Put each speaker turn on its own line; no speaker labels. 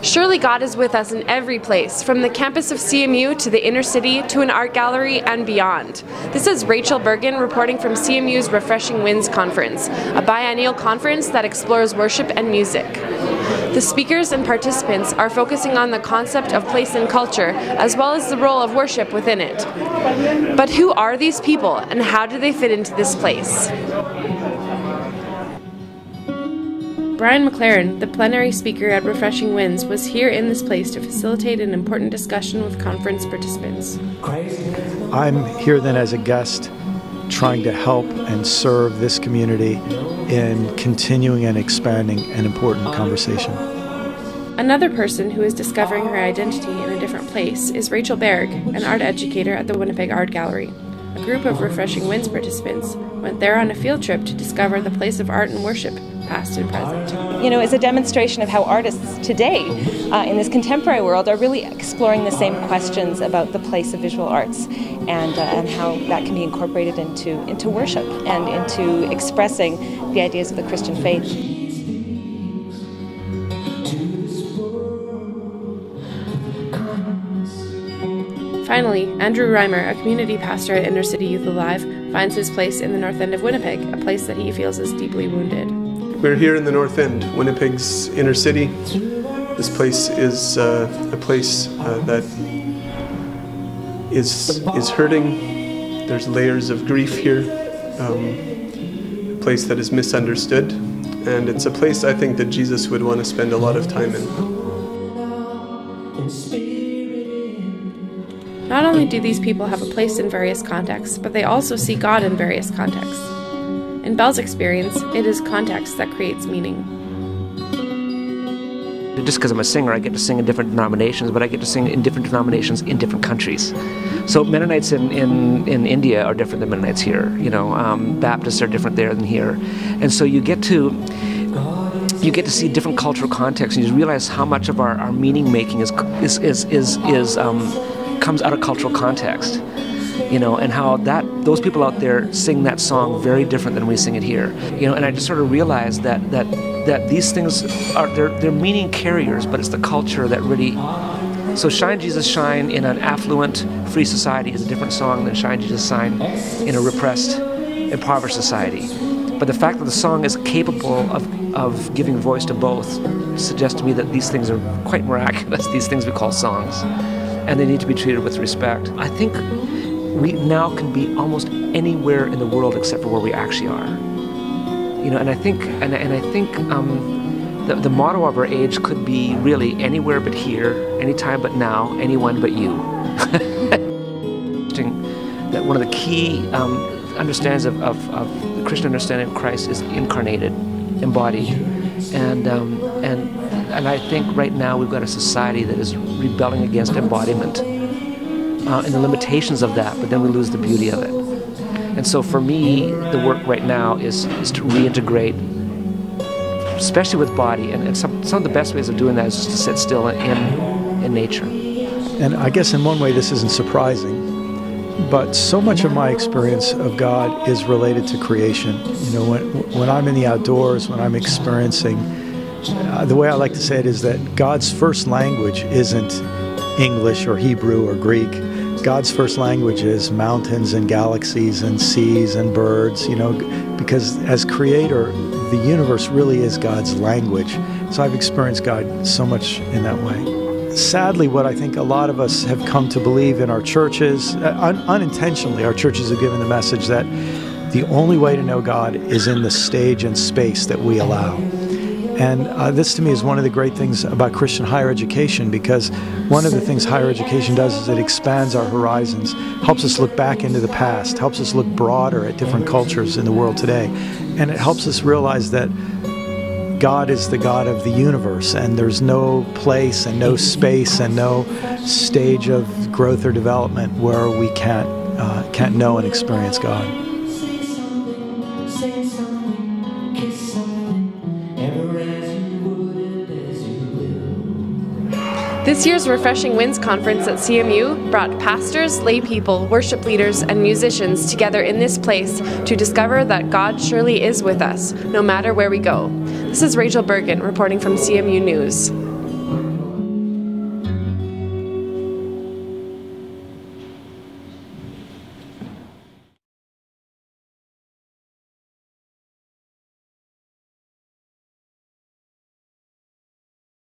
Surely God is with us in every place, from the campus of CMU to the inner city to an art gallery and beyond. This is Rachel Bergen reporting from CMU's Refreshing Winds Conference, a biennial conference that explores worship and music. The speakers and participants are focusing on the concept of place and culture, as well as the role of worship within it. But who are these people, and how do they fit into this place? Brian McLaren, the plenary speaker at Refreshing Winds, was here in this place to facilitate an important discussion with conference participants.
I'm here then as a guest, trying to help and serve this community in continuing and expanding an important conversation.
Another person who is discovering her identity in a different place is Rachel Berg, an art educator at the Winnipeg Art Gallery. A group of Refreshing Winds participants went there on a field trip to discover the place of art and worship, past and present.
You know, it's a demonstration of how artists today, in this contemporary world, are really exploring the same questions about the place of visual arts and how that can be incorporated into worship and into expressing the ideas of the Christian faith.
Finally, Andrew Reimer, a community pastor at Inner City Youth Alive, finds his place in the north end of Winnipeg, a place that he feels is deeply wounded.
We're here in the north end, Winnipeg's inner city. This place is a place that is hurting. There's layers of grief here. A place that is misunderstood, and it's a place I think that Jesus would want to spend a lot of time in.
Not only do these people have a place in various contexts, but they also see God in various contexts. In Belle's experience, it is context that creates meaning.
Just because I'm a singer, I get to sing in different denominations, but I get to sing in different denominations in different countries. So Mennonites in India are different than Mennonites here. You know, Baptists are different there than here, and so you get to see different cultural contexts, and you realize how much of our meaning making comes out of cultural context, you know, and how those people out there sing that song very different than we sing it here, you know. And I just sort of realized that these things are they're meaning carriers, but it's the culture that really. So "Shine Jesus Shine" in an affluent, free society is a different song than "Shine Jesus Shine" in a repressed, impoverished society. But the fact that the song is capable of giving voice to both suggests to me that these things are quite miraculous. These things we call songs. And they need to be treated with respect. I think we now can be almost anywhere in the world except for where we actually are. You know, and I think the motto of our age could be really anywhere but here, anytime but now, anyone but you. That one of the key understandings of the Christian understanding of Christ is incarnated, embodied, and I think right now we've got a society that is rebelling against embodiment and the limitations of that, but then we lose the beauty of it. And so for me, the work right now is to reintegrate, especially with body, and some of the best ways of doing that is just to sit still in nature.
And I guess in one way this isn't surprising, but so much of my experience of God is related to creation. You know, when I'm in the outdoors, when I'm experiencing, the way I like to say it is that God's first language isn't English or Hebrew or Greek. God's first language is mountains and galaxies and seas and birds, you know, because as creator, the universe really is God's language. So I've experienced God so much in that way. Sadly, what I think a lot of us have come to believe in our churches, unintentionally, our churches have given the message that the only way to know God is in the stage and space that we allow. And this to me is one of the great things about Christian higher education, because one of the things higher education does is it expands our horizons, helps us look back into the past, helps us look broader at different cultures in the world today, and it helps us realize that God is the God of the universe, and there's no place and no space and no stage of growth or development where we can't know and experience God.
This year's Refreshing Winds Conference at CMU brought pastors, lay people, worship leaders, and musicians together in this place to discover that God surely is with us, no matter where we go. This is Rachel Bergen reporting from CMU News.